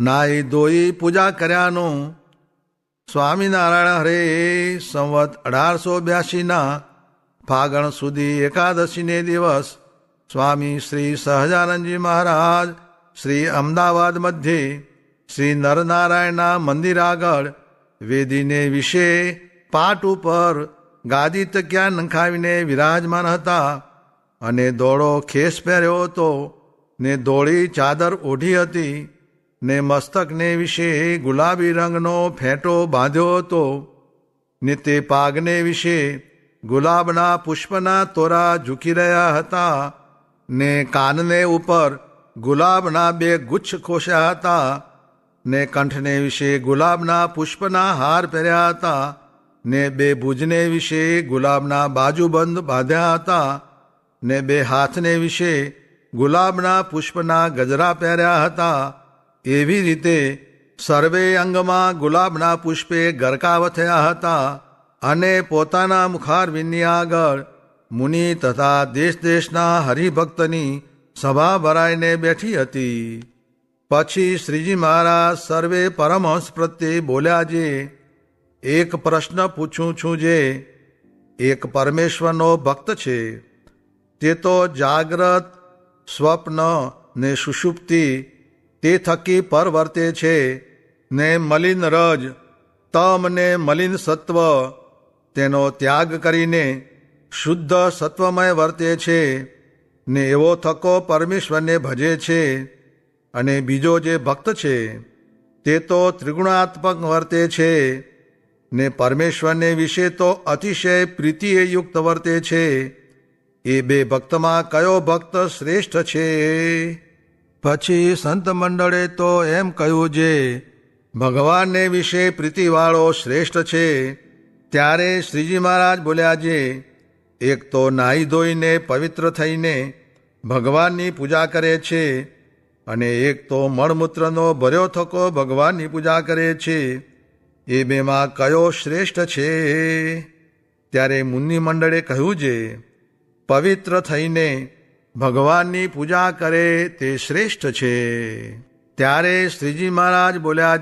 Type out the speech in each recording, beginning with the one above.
નાઈ ધોઈ પૂજા કર્યાનું સ્વામિનારાયણ હરે સંવત 1882 ફાગણ સુધી એકાદશીને દિવસ સ્વામી શ્રી સહજાનંદજી મહારાજ શ્રી અમદાવાદ મધ્યે શ્રી નરનારાયણના મંદિર આગળ વેદીને વિશે પાટ ઉપર ગાદી તકિયા નંખાવીને વિરાજમાન હતા અને ધોળો ખેસ પહેર્યો હતો ને ધોળી ચાદર ઓઢી હતી ને મસ્તકને વિશે ગુલાબી રંગનો ફેંટો બાંધ્યો હતો ને તે પાગને વિશે ગુલાબના પુષ્પના તોરા ઝૂકી રહ્યા હતા ને કાનને ઉપર ગુલાબના 2 ગુચ્છ ખોશ્યા હતા ને કંઠને વિશે ગુલાબના પુષ્પના હાર પહેર્યા હતા ને 2 ભુજને વિશે ગુલાબના બાજુબંધ બાંધ્યા હતા ને 2 હાથને વિશે ગુલાબના પુષ્પના ગજરા પહેર્યા હતા. એવી રીતે સર્વે અંગમાં ગુલાબના પુષ્પે ગરકાવ થયા હતા અને પોતાના મુખારવિંદની આગળ મુનિ તથા દેશ દેશના હરિભક્તની સભા ભરાઈને બેઠી હતી. પછી શ્રીજી મહારાજ સર્વે પરમહંસ પ્રત્યે બોલ્યા, જે એક પ્રશ્ન પૂછું છું, જે એક પરમેશ્વરનો ભક્ત છે તે તો જાગ્રત, સ્વપ્ન ને સુષુપ્તિ તે થકી પરવર્તે છે ને મલિન રજ, તમ ને મલિન સત્વ તેનો ત્યાગ કરીને શુદ્ધ સત્વમય વર્તે છે ને એવો થકો પરમેશ્વરને ભજે છે. અને બીજો જે ભક્ત છે તે તો ત્રિગુણાત્મક વર્તે છે ને પરમેશ્વરને વિશે તો અતિશય પ્રીતિએ યુક્ત વર્તે છે. એ 2 ભક્તમાં કયો ભક્ત શ્રેષ્ઠ છે? પછી સંત મંડળે તો એમ કહ્યું, જે ભગવાનને વિશે પ્રીતિવાળો શ્રેષ્ઠ છે. ત્યારે શ્રીજી મહારાજ બોલ્યા, જે એક તો નાહી ધોઈને પવિત્ર થઈને ભગવાનની પૂજા કરે છે અને એક તો મળમૂત્રનો ભર્યો થકો ભગવાનની પૂજા કરે છે. એ 2માં કયો શ્રેષ્ઠ છે? ત્યારે મુનિ મંડળે કહ્યું, જે પવિત્ર થઈને ભગવાનની પૂજા કરે તે શ્રેષ્ઠ છે. ત્યારે શ્રીજી મહારાજ બોલ્યા,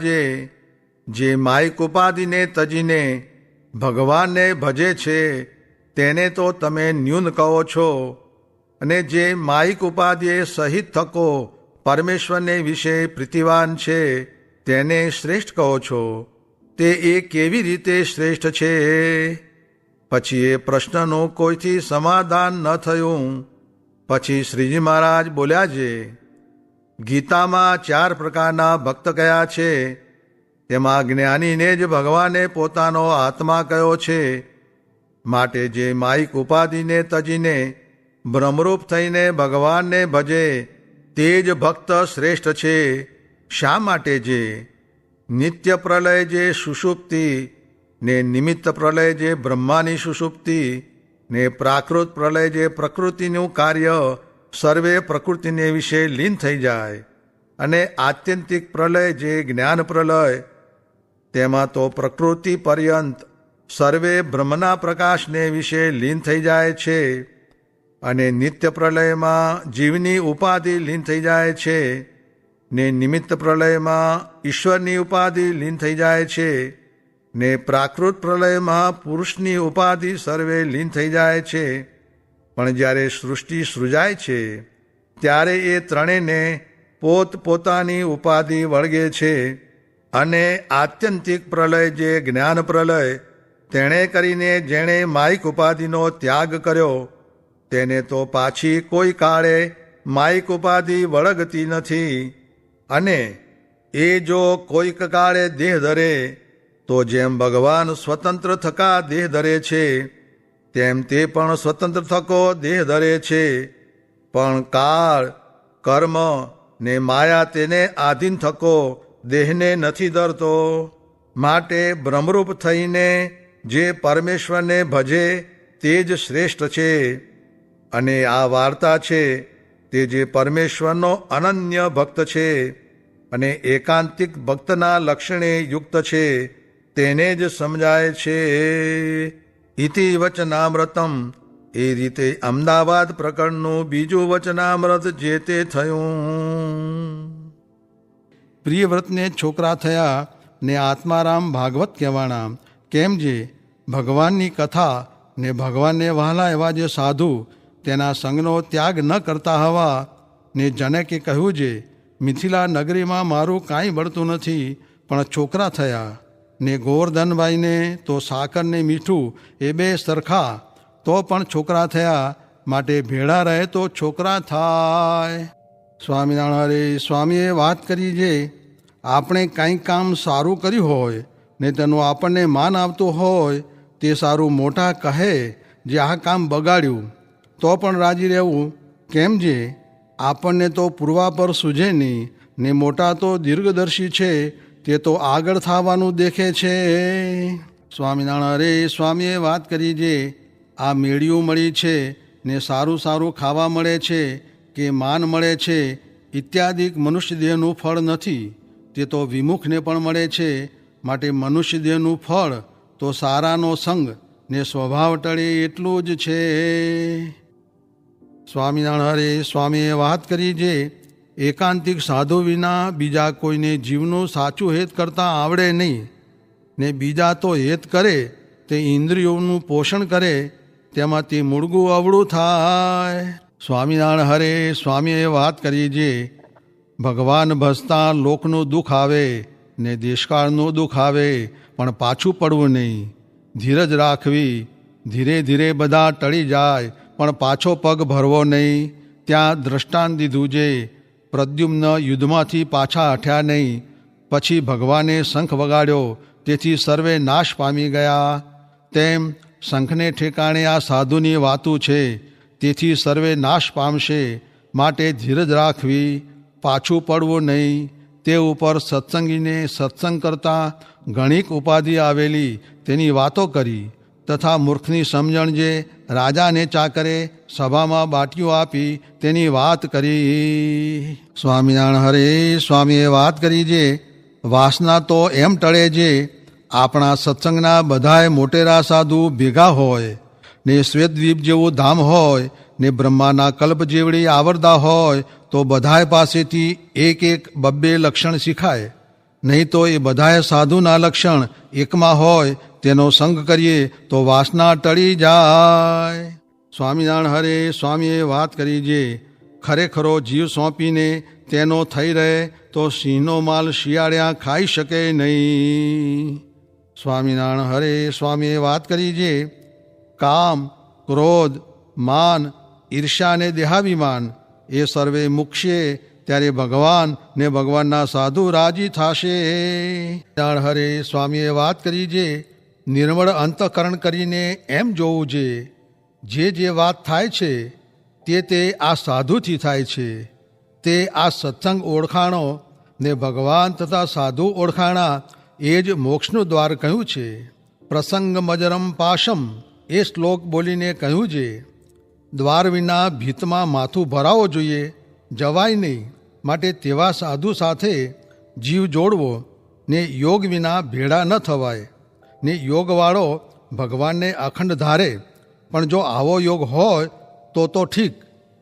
જે માયિક ઉપાધિને તજીને ભગવાનને ભજે છે તેને તો તમે ન્યૂન કહો છો, અને જે માયિક ઉપાધિએ સહિત થકો પરમેશ્વરને વિશે પ્રીતિવાન છે તેને શ્રેષ્ઠ કહો છો. તે એ કેવી રીતે શ્રેષ્ઠ છે? પછી એ પ્રશ્નનું કોઈથી સમાધાન ન થયું. પછી શ્રીજી મહારાજ બોલ્યા, જે ગીતામાં 4 પ્રકારના ભક્ત કયા છે તેમાં જ્ઞાનીને જ ભગવાને પોતાનો આત્મા કયો છે. માટે જે માયિક ઉપાધિને તજીને બ્રહ્મરૂપ થઈને ભગવાનને ભજે તે જ ભક્ત શ્રેષ્ઠ છે. શા માટે? જે નિત્ય પ્રલય જે સુષુપ્તિ ને નિમિત્ત પ્રલય જે બ્રહ્માની સુષુપ્તિ ને પ્રાકૃત પ્રલય જે પ્રકૃતિનું કાર્ય સર્વે પ્રકૃતિને વિશે લીન થઈ જાય, અને આત્યંતિક પ્રલય જે જ્ઞાન પ્રલય તેમાં તો પ્રકૃતિ પર્યંત સર્વે બ્રહ્મના પ્રકાશને વિશે લીન થઈ જાય છે. અને નિત્ય પ્રલયમાં જીવની ઉપાધિ લીન થઈ જાય છે ને નિમિત્ત પ્રલયમાં ઈશ્વરની ઉપાધિ લીન થઈ જાય છે ને પ્રાકૃત પ્રલયમાં પુરુષની ઉપાધિ સર્વે લીન થઈ જાય છે. પણ જ્યારે સૃષ્ટિ સૃજાય છે ત્યારે એ ત્રણેયને પોત પોતાની ઉપાધિ વળગે છે. અને આત્યંતિક પ્રલય જે જ્ઞાન પ્રલય તેણે કરીને જેણે માયિક ઉપાધિનો ત્યાગ કર્યો તેને તો પાછી કોઈ કાળે માયિક ઉપાધિ વળગતી નથી. અને એ જો કોઈક કાળે દેહ ધરે તો જેમ ભગવાન સ્વતંત્ર થકા દેહ ધરે છે તેમ તે પણ સ્વતંત્ર થકો દેહ ધરે છે. પણ કાળ, કર્મ ને માયા તેને આધીન થકો દેહને નથી ધરતો. માટે બ્રહ્મરૂપ થઈને જે પરમેશ્વરને ભજે તે જ શ્રેષ્ઠ છે. અને આ વાર્તા છે તે જે પરમેશ્વરનો અનન્ય ભક્ત છે અને એકાંતિક ભક્તના લક્ષણે યુક્ત છે તેને જ સમજાય છે. ઇતિ વચનામૃતમ. એ રીતે અમદાવાદ પ્રકરણનું બીજું વચનામૃત જે તે થયું. પ્રિયવ્રતને છોકરા થયા ને આત્મારામ ભાગવત કહેવાણા. કેમ જે ભગવાનની કથા ને ભગવાનને વહાલા એવા જે સાધુ તેના સંગનો ત્યાગ ન કરતા હવા ને જનકે કહ્યું છે, મિથિલા નગરીમાં મારું કાંઈ બળતું નથી, પણ છોકરા થયા ને ગોવર્ધનભાઈને તો સાકર ને મીઠું એ બે સરખા, તો પણ છોકરા થયા, માટે ભેળા રહે તો છોકરા થાય. સ્વામિનારાયણ સ્વામીએ વાત કરી છે, આપણે કંઈક કામ સારું કર્યું હોય ને તેનું આપણને માન આવતું હોય તે સારું મોટા કહે જે આ કામ બગાડ્યું તો પણ રાજી રહેવું. કેમ જે આપણને તો પૂર્વા પર સૂઝે નહીં ને મોટા તો દીર્ઘદર્શી છે, તે તો આગળ થવાનું દેખે છે. સ્વામિનારાયણ સ્વામીએ વાત કરી છે, આ મેળિયું મળી છે ને સારું સારું ખાવા મળે છે કે માન મળે છે ઇત્યાદિક મનુષ્ય દેહનું ફળ નથી, તે તો વિમુખને પણ મળે છે. માટે મનુષ્ય દેહનું ફળ તો સારાનો સંગ ને સ્વભાવ ટળે એટલું જ છે. સ્વામિનારાયણ સ્વામીએ વાત કરી છે, એકાંતિક સાધુ વિના બીજા કોઈને જીવનું સાચું હેત કરતાં આવડે નહીં ને બીજા તો હેત કરે તે ઇન્દ્રિયોનું પોષણ કરે તેમાં તે મૂળગું અવળું થાય. સ્વામિનારાયણ હરે સ્વામીએ વાત કરી છે, ભગવાન ભસતા લોકનું દુઃખ આવે ને દેશકાળનું દુઃખ આવે પણ પાછું પડવું નહીં, ધીરજ રાખવી, ધીરે ધીરે બધા ટળી જાય પણ પાછો પગ ભરવો નહીં. ત્યાં દ્રષ્ટાંત દીધું છે, પ્રદ્યુમ્ન યુદ્ધમાંથી પાછા હઠ્યા નહીં, પછી ભગવાને શંખ વગાડ્યો તેથી સર્વે નાશ પામી ગયા. તેમ શંખને ઠેકાણે આ સાધુની વાતું છે, તેથી સર્વે નાશ પામશે. માટે ધીરજ રાખવી, પાછું પડવું નહીં. તે ઉપર સત્સંગીને સત્સંગ કરતાં ઘણીક ઉપાધિ આવેલી તેની વાતો કરી, તથા મૂર્ખની સમજણ જે રાજાને ચાકરે સભામાં બાટીઓ આપી તેની વાત કરી. સ્વામિનારાયણ હરે સ્વામીએ વાત કરી છે, વાસના તો એમ ટળે છે, આપણા સત્સંગના બધાય મોટેરા સાધુ ભેગા હોય ને શ્વેતદ્વીપ જેવું ધામ હોય ને બ્રહ્માના કલ્પ જેવડી આવરદા હોય તો બધાય પાસેથી એક એક બબ્બે લક્ષણ શીખાય. નહીં તો એ બધાય સાધુના લક્ષણ એકમાં હોય તેનો સંગ કરીએ તો વાસના ટળી જાય. સ્વામિનારાયણ હરે સ્વામીએ વાત કરી છે, ખરેખરો જીવ સોંપીને તેનો થઈ રહે તો સિંહનો માલ શિયાળ્યા ખાઈ શકે નહીં. સ્વામિનારાયણ હરે સ્વામીએ વાત કરી છે, કામ, ક્રોધ, માન, ઈર્ષ્યા ને દેહાભિમાન એ સર્વે મૂકશે ત્યારે ભગવાન ને ભગવાનના સાધુ રાજી થશે. હરે સ્વામીએ વાત કરી છે, નિર્મળ અંતઃકરણ કરીને એમ જોવું છે, જે વાત થાય છે તે આ સાધુથી થાય છે. તે આ સત્સંગ ઓળખાણો ને ભગવાન તથા સાધુ ઓળખાણા એ જ મોક્ષનું દ્વાર કહ્યું છે. પ્રસંગ મજરમ પાશમ એ શ્લોક બોલીને કહ્યું છે, દ્વાર વિના ભીતમાં માથું ભરાવો જોઈએ, જવાય નહીં. માટે તેવા સાધુ સાથે જીવ જોડવો ને યોગ વિના ભેળા ન થવાય. ને યોગવાળો ભગવાનને અખંડ ધારે, પણ જો આવો યોગ હોય તો ઠીક,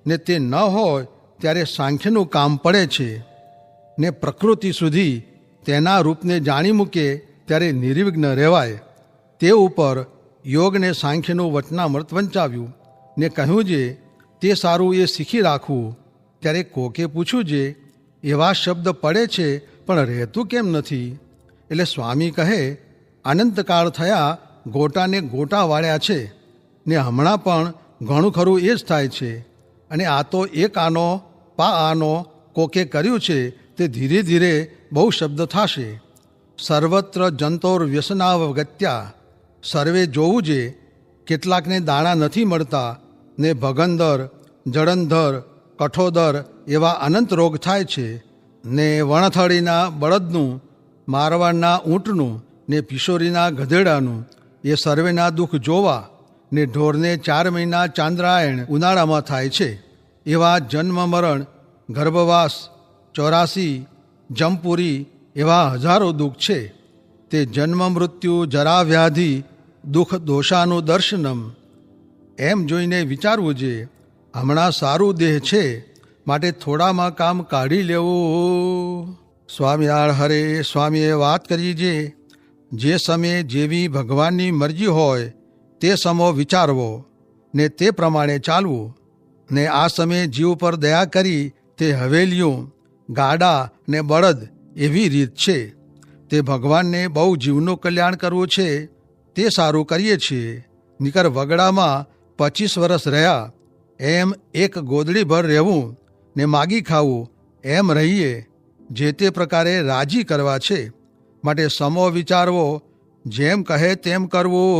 ને તે ન હોય ત્યારે સાંખ્યનું કામ પડે છે. ને પ્રકૃતિ સુધી તેના રૂપને જાણી મૂકે ત્યારે નિર્વિઘ્ન રહેવાય. તે ઉપર યોગને સાંખ્યનું વચનામૃત વંચાવ્યું ને કહ્યું છે, તે સારું એ શીખી રાખવું. ત્યારે કોકે પૂછ્યું છે, એવા શબ્દ પડે છે પણ રહેતું કેમ નથી? એટલે સ્વામી કહે, અનંતકાળ થયા ગોટાને ગોટા વાળ્યા છે ને હમણાં પણ ઘણું ખરું એ જ થાય છે. અને આ તો એક આનો પા આનો કોકે કર્યું છે તે ધીરે ધીરે બહુ શબ્દ થશે. સર્વત્ર જંતોર વ્યસનાવગત્યા, સર્વે જોવું છે કેટલાકને દાણા નથી મળતા ને ભગંદર, જળંધર, કઠોદર એવા અનંત રોગ થાય છે. ને વણથળીના બળદનું, મારવાડના ઊંટનું ને પિશોરીના ગધેડાનું એ સર્વેના દુઃખ જોવા ને ઢોરને 4 મહિના ચાંદ્રાયણ ઉનાળામાં થાય છે. એવા જન્મ મરણ, ગર્ભવાસ, 84, જમપુરી એવા હજારો દુઃખ છે. તે જન્મ મૃત્યુ, જરા વ્યાધિ, દુઃખ દોષાનું દર્શનમ. એમ જોઈને વિચારવું છે, હમણાં સારું દેહ છે માટે થોડામાં કામ કાઢી લેવું. સ્વામિનારાયણ હરે સ્વામીએ વાત કરી જે સમયે જેવી ભગવાનની મરજી હોય તે સમો વિચારવો ને તે પ્રમાણે ચાલવું ને આ સમયે જીવ પર દયા કરી તે હવેલીયું ગાડા ને બળદ એવી રીત છે. તે ભગવાનને બહુ જીવનું કલ્યાણ કરવું છે તે સારું કરીએ છીએ. નીકર વગડામાં 25 વર્ષ રહ્યા એમ એક ગોદડીભર રહેવું ને માગી ખાવું એમ રહીએ જે તે પ્રકારે રાજી કરવા છે. માટે સમો વિચારવો, જેમ કહે તેમ કરવું.